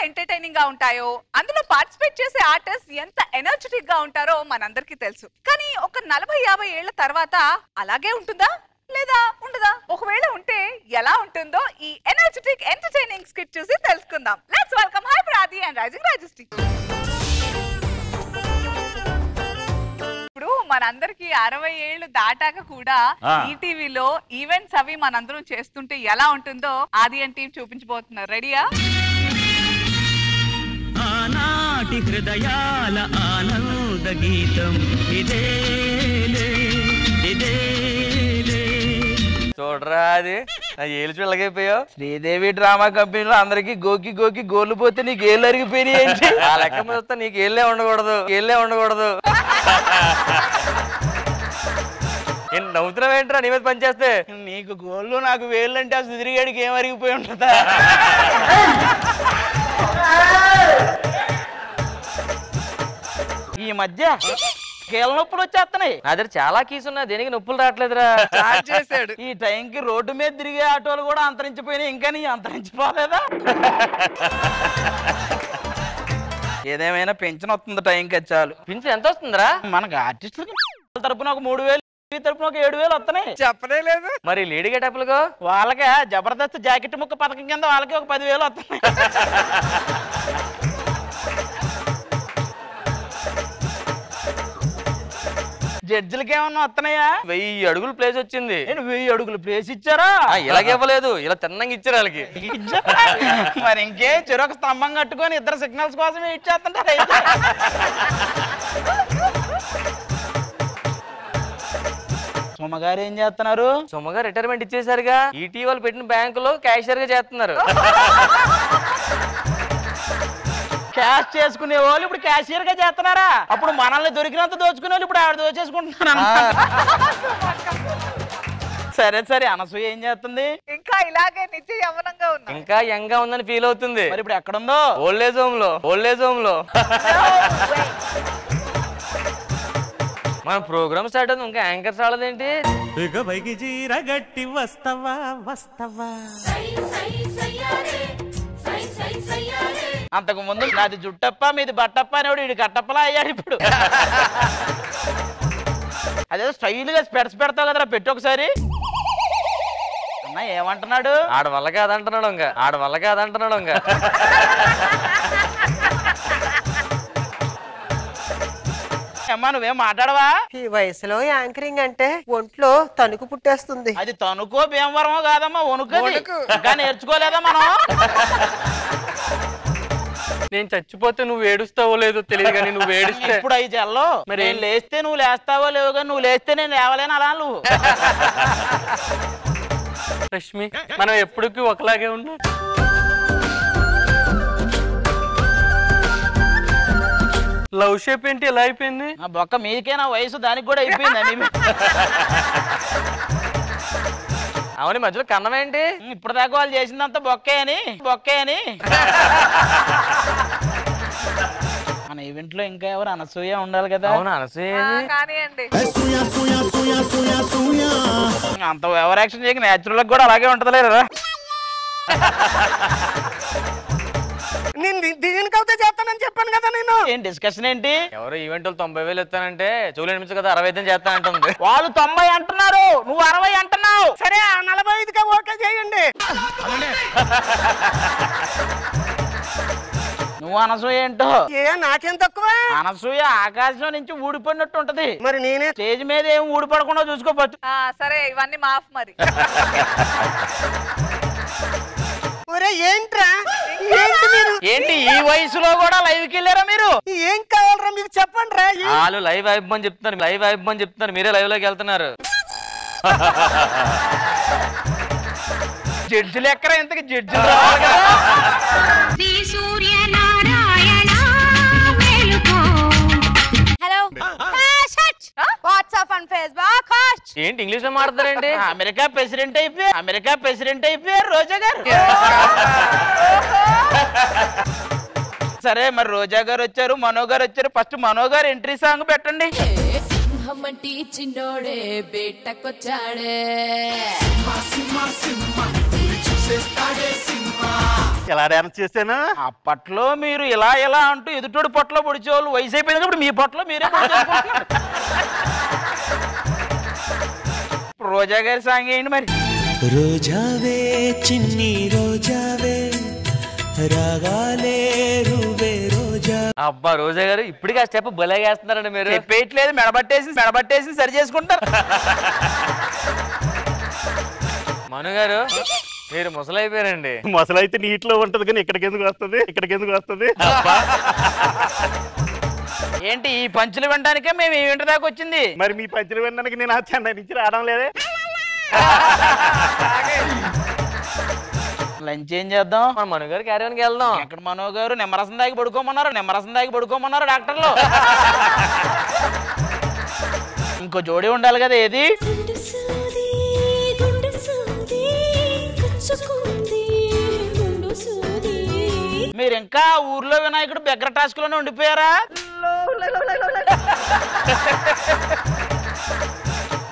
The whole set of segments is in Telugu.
ఎంటర్టైనింగ్ గా ఉంటాయో, అందులో పార్టిసిపేట్ చేసే ఆర్టిస్ట్ ఎంత ఎనర్జెటిక్ గా ఉంటారో మనందరికీ తెలుసు. కానీ ఒక 40-50 ఏళ్ల తర్వాత అలాగే ఉంటుందా లేదా ఉండదా? ఒకవేళ ఉంటే ఎలా ఉంటుందో ఈ ఎనర్జెటిక్ ఎంటర్టైనింగ్ స్కిట్ చూసి తెలుసుకుందాం. లెట్స్ వెల్కమ్ హైపర్ ఆది అండ్ రైజింగ్ రాజశ్రీ. ఇప్పుడు మనందరికి 60 ఏళ్ళు దాటాక కూడా ఈటీవీలో ఈవెంట్స్ అవి మనందరం చేస్తుంటే ఎలా ఉంటుందో ఆది అండ్ టీం చూపించబోతున్నారు. రెడీయా? ఆనాటి హృదయాల ఆనంద గీతం ఇదేలే ఇదేలే. చూడరా అది నా ఏళ్ళు చిల్లగైపోయావు. శ్రీదేవి డ్రామా కంపెనీలో అందరికి గోకి గోకి గోళ్ళు పోతే నీకు ఏళ్ళు అరిగిపోయినాయి ఏంటి? ఆ లెక్క మీద వస్తే నీకు ఏళ్ళే ఉండకూడదు, ఏళ్ళే ఉండకూడదు. నవ్వుతున్నావు ఏంట్రా నీ మీద పనిచేస్తే? నీకు గోళ్ళు నాకు వేళ్ళు అంటే ఆ సుదిరిగాడికి ఏం అరిగిపోయి ఉంటుందా? ఈ మధ్య కీళ్ళ నొప్పులు వచ్చేస్తున్నాయి. నా దగ్గర చాలా కీసు ఉన్నా, దేనికి నొప్పులు రావట్లేదురా. చేశాడు. ఈ టైంకి రోడ్డు మీద తిరిగే ఆటోలు కూడా అంతరించిపోయినాయి, ఇంకా నీ అంతరించిపోలేదా? ఏదేమైనా పెన్షన్ వస్తుంది టైంకి చాలు. పెన్షన్ ఎంత వస్తుందిరా? మనకు ఆర్టిస్టులకి తరపున ఒక 3000, తరపున ఒక 7000 వస్తున్నాయి. చెప్పనే లేదు. మరి లేడీ గెటప్లుగా వాళ్ళకే జబర్దస్త్ జాకెట్ ముక్క పథకం కింద వాళ్ళకి ఒక 10,000 వస్తున్నాయి. జడ్జిలకి ఏమన్నా వస్తున్నాయా? 1000 అడుగులు ప్లేస్ వచ్చింది. 1000 అడుగులు ప్లేస్ ఇచ్చారా? ఇలాగే ఇవ్వలేదు, ఇలా తిన్నంగా ఇచ్చారు వాళ్ళకి. మరి ఇంకే చెరొక స్తంభం కట్టుకొని ఇద్దరు సిగ్నల్స్ కోసం ఇచ్చేస్తుంటారు. సుమగారు ఏం చేస్తున్నారు? సుమగారు రిటైర్మెంట్ ఇచ్చేసారుగా. ఈటీవీ పెట్టిన బ్యాంకులో క్యాషియర్ గా చేస్తున్నారు. క్యాష్ చేసుకునే వాళ్ళు ఇప్పుడు క్యాషియర్ గా చేస్తున్నారా? అప్పుడు మనల్ని దొరికినంత దోచుకునే వాళ్ళు ఇప్పుడు ఆవిడ దోచేసుకుంటున్నారు. సరే సరే, అనసూయ ఏం చేస్తుంది? ఇంకా ఇలాగే నిత్య యవ్వనంగా ఉంది, ఇంకా యంగ్ గా ఉందని ఫీల్ అవుతుంది. మరి ఇప్పుడు ఎక్కడుందో? ఓల్డేజ్ హోమ్ లో. ఓల్డేజ్ హోమ్ లో. మన ప్రోగ్రామ్ స్టార్ట్ అవుతుంది, ఇంకా యాంకర్స్ రాలేదేంటి? గట్టి వస్తావా వస్తావా. అంతకు ముందు నాది జుట్టప్ప మీది బట్టప్ప అనేవాడు, వీడి కట్టప్పలా అయ్యాడు ఇప్పుడు. అదేదో స్టైల్ గా స్పెడ్స్ పెడతావు కదరా, పెట్టు ఒకసారి. అన్న ఏమంటున్నాడు? ఆడవల్ల కాదంటున్నాడు, ఇంకా ఆడవల్ల కాదంటున్నాడు. ఇంకా అమ్మా నువ్వేం మాట్లాడవా? ఈ వయసులో యాంకరింగ్ అంటే ఒంట్లో తణుకు పుట్టేస్తుంది. అది తణుకో భీమవరమో కాదమ్మా, వణుకు. ఇంకా నేర్చుకోలేదా మనం? నేను చచ్చిపోతే నువ్వు ఏడుస్తావో లేదో తెలియదు, కానీ నువ్వు ఏడుస్తే ఇప్పుడు 5 ఏళ్ళలో మరి లేస్తే నువ్వు లేస్తావో లేవు, కానీ నువ్వు లేస్తే నేను లేవలేను. అలా నువ్వు రష్మి మనం ఎప్పటికీ ఒకలాగే ఉన్నాం. లవ్ షేప్ ఏంటి ఎలా అయిపోయింది? బొక్క మీకే నా వయసు దానికి కూడా అయిపోయింది. అవును మధ్యలో కన్నమేంటి? ఇప్పుడు దాకా వాళ్ళు చేసిందంతా బొక్కే అని. మన ఈవెంట్ లో ఇంకా ఎవరు? అనసూయ ఉండాలి కదా. అవును అనసూయ. అంత ఓవర్ యాక్షన్ చేయక నేచురల్ కూడా అలాగే ఉంటది లేదా? నేను దీనికి అవుతే చేస్తానని చెప్పాను కదా నేను. ఏం డిస్కషన్ ఏంటి? ఎవరు ఈవెంట్ 90,000 ఇస్తానంటే చెవులు అనిపించు కదా 65 చేస్తానంటుంది. వాళ్ళు 90 అంటున్నారు, నువ్వు 60 అంటున్నావు. సరే 45గా ఓకే చేయండి. నువ్వు అనసూయ ఏంటో? నాకేం తక్కువ? అనసూయ ఆకాశం నుంచి ఊడిపడినట్టు ఉంటది. మరి నేనే స్టేజ్ మీద ఏం ఊడిపడకుండా చూసుకోవచ్చు. సరే ఇవన్నీ మాఫ్. మరి ఏంట్రా ఏంటి ఈ వయసులో కూడా లైవ్ కి వెళ్ళారా మీరు? ఏం కావాలరా మీకు చెప్పండి రా. వాళ్ళు లైవ్ అయిపోమని చెప్తున్నారు, మీరే లైవ్ లోకి వెళ్తున్నారు. జడ్జిలు ఎక్కరా? ఇంతకి జడ్జిలు రావాలి కదా. హలో వాట్సాప్ అండ్ ఫేస్బుక్ ఏంటి ఇంగ్లీష్ లో మాట్లాడతారేంటి? అమెరికా ప్రెసిడెంట్ అయిపోయారు రోజా గారు. సరే మరి రోజా గారు వచ్చారు, మనో గారు వచ్చారు. ఫస్ట్ మనో గారు ఎంట్రీ సాంగ్ పెట్టండి. చిన్నోడే బేటకొచ్చాడే ఎలా డాన్స్ చేశాను? అప్పట్లో మీరు ఇలా ఇలా అంటూ ఎదుటోడు పొట్టలో పొడిచేవాళ్ళు, వయసు అయిపోయింది కాబట్టి మీ పొట్టలో మీరే పొడిచేసుకుంటున్నారు. రోజా గారి సాంగ్ ఏంటి మరి? రోజావే చిన్ని రోజావే రాగాలే రువే రోజా. అబ్బా రోజా గారు ఇప్పటికి ఆ స్టెప్ బలేగేస్తున్నారండి మీరు. చెప్పేయట్లేదు, మెడబట్టేసి సరి చేసుకుంటారు. మను గారు మీరు ముసలైపోయారండి. మొసలైతే నీటిలో ఉంటది కానీ ఇక్కడికి ఎందుకు వస్తుంది? ఏంటి ఈ పంచులు వినడానికే మేము ఈ ఇంటి దాకా వచ్చింది? మరి మీ పంచులు వినడానికి నేను ఆ చెన్నై నుంచి రావడం లేదే. లంచ్ ఏం చేద్దాం? మన మను గారు క్యారియర్కి వెళ్దాం. ఎక్కడ మనో గారు నిమ్మరసం దాగి పడుకోమన్నారు డాక్టర్లు. ఇంకో జోడి ఉండాలి కదా, ఏది? మీరు ఇంకా ఊర్లో వినాయకుడు బెగ్గర టాస్క్ లోనే ఉండిపోయారా?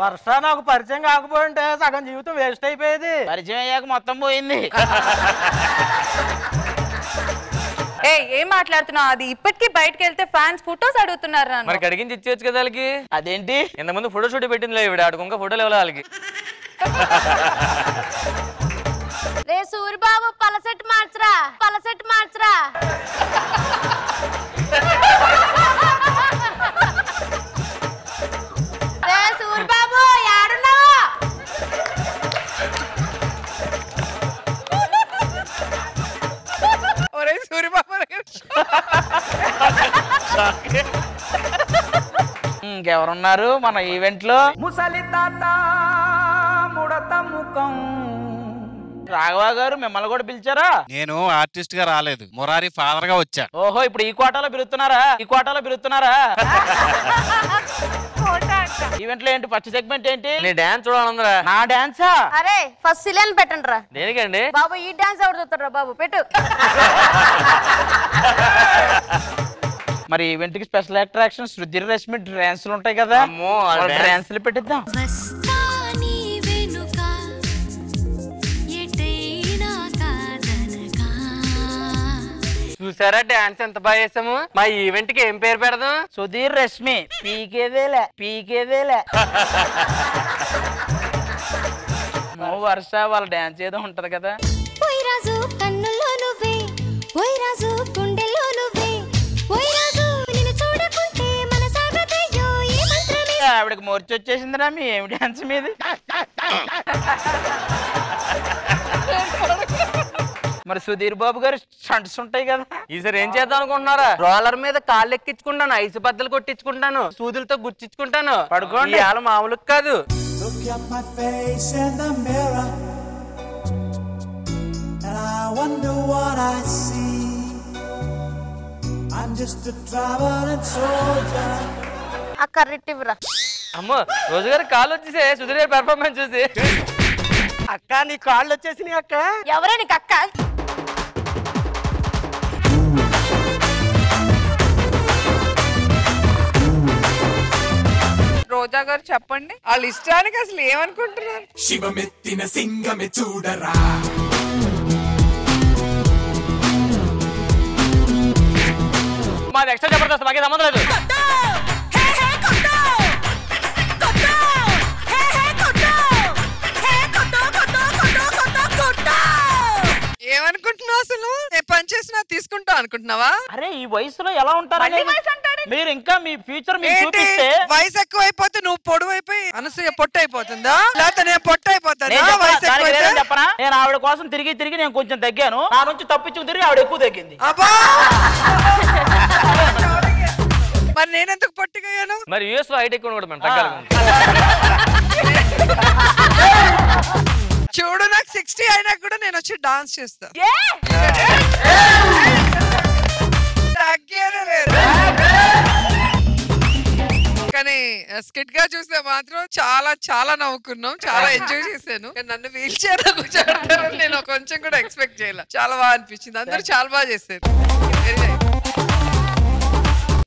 వర్ష నాకు పరిచయం కాకపోయింటే సగం జీవితం వేస్ట్ అయిపోయేది. పరిచయం అయ్యాక మొత్తం పోయింది. ఏం మాట్లాడుతున్నావు? అది ఇప్పటికీ బయటకు వెళ్తే ఫ్యాన్స్ ఫోటోస్ అడుగుతున్నారు. మరి కడిగించి ఇచ్చేయచ్చు కదా వాళ్ళకి. అదేంటి ఇంతకుముందు ఫోటో షూట్ పెట్టింది ఇవిడ, ఆడుకు ఇంకా ఫోటోలు ఇవ్వాలి వాళ్ళకి. రే సూరిబాబు పలసెట్ మార్చరా. రే సూరిబాబు యాడున్నావు? ఒరే సూరిబాబు, ఇంకెవరున్నారు మన ఈవెంట్ లో? ముసలి తాత ముడత ముఖం. రాఘవ గారు మిమ్మల్ని కూడా పిలిచారా? నేను ఆర్టిస్ట్ గా రాలేదు, మురారి ఫాదర్ గా వచ్చా. ఓహో, ఇప్పుడు ఈ కోటాలో పిలుస్తున్నారా? ఈవెంట్ లో ఏంటి ఫస్ట్ సెగ్మెంట్ ఏంటి? నీ డాన్స్ చూడాలందరా. నా డాన్సా? అరే ఫస్ట్ సిలియన్ పెట్టండి రా. దేనికండి బాబు ఈ డాన్స్ ఎవరు చూస్తారా బాబు? పెట్టు. మరి ఈవెంట్ కి స్పెషల్ అట్రాక్షన్ శృతి రశ్మి డాన్సులు ఉంటాయి కదా, డాన్సులు పెట్టిద్దాం. చూసారా డాన్స్ ఎంత బాగా చేసాము? మా ఈవెంట్ కి ఏం పేరు పెడదాం? సుధీర్ రశ్మి పీకేదేలే. వర్ష వాళ్ళ డాన్స్ ఏదో ఉంటది కదా. ఆవిడకి మోర్చి వచ్చేసిందిరా మీ ఏమి డాన్స్ మీద. మరి సుధీర్ బాబు గారు స్టంట్స్ ఉంటాయి కదా, ఈసారి ఏం చేద్దాం అనుకుంటున్నారా? రోలర్ మీద కాళ్ళు ఎక్కించుకుంటాను, ఐసు బద్దలు కొట్టించుకుంటాను, సూదులతో గుర్తించుకుంటాను. పడుకోండి. ఇవాళ మామూలు కాదు. Look at my face in the mirror, and I wonder what I see. I'm just a traveling soldier. ఆ కర్రెట్టివ్వరా. అమ్మో రోజు గారు కాళ్ళు వచ్చేసే సుధీర్ గారి పెర్ఫార్మెన్స్ చూసి. అక్క నీ కాళ్ళు వచ్చేసినాయి అక్క. ఎవరే నీకు అక్క? రోజా గారు చెప్పండి, వాళ్ళ ఇష్టానికి అసలు ఏమనుకుంటున్నారు? శివమెత్తిన సింగమే చూడరా. మాది ఎక్స్ట్రా జబర్దస్త్, మాకే సంబంధం లేదు. ఏమనుకుంటున్నావు అసలు? నేను పని చేసినా తీసుకుంటా అనుకుంటున్నావా? అరే ఈ వయసులో ఎలా ఉంటారు? మీరు ఇంకా మీ ఫ్యూచర్ మీరు ఏంటి చూపిస్తే. వయసు ఎక్కువ అయిపోతే నువ్వు పొడవు అయిపోయి అనసూయ పొట్ట అయిపోతుందా? లేకపోతే నేను పొట్ట అయిపోతాను? నేను చెప్పనా? వయసు దానికి ఎక్కువ నేనేం చెప్పనా? నేను ఆవిడ కోసం తిరిగి నేను కొంచెం తగ్గాను, నా నుంచి తప్పించుకు తిరిగి ఆవిడ ఎక్కువ తగ్గింది. అబ్బా మరి నేనెందుకు పొట్టిగయ్యాను? మరి యూఎస్ లో హైటెక్ కూడా మనం తగ్గాలి. చూడు, నాకు 60 అయినా కూడా నేను వచ్చి డాన్స్ చేస్తా. తగ్గేదే లేదు. కానీ స్కిట్ గా చూస్తే మాత్రం చాలా నవ్వుకున్నాం, చాలా ఎంజాయ్ చేశాను. నన్ను వీల్ చైర్ లో కూర్చోబెట్టారని నేను కొంచెం కూడా ఎక్స్పెక్ట్ చేయలే. చాలా బాగా అనిపించింది, అందరూ చాలా బాగా చేశారు.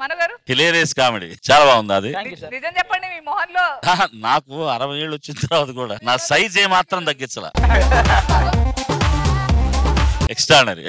మనగారు హిలేరియస్ కామెడీ చాలా బాగుంది. అది నిజం చెప్పండి, మీ మొహంలో నాకు 60 ఏళ్ళు వచ్చిన తర్వాత కూడా నా సైజ్ ఏమాత్రం తగ్గించలా. ఎక్స్ట్రానరీ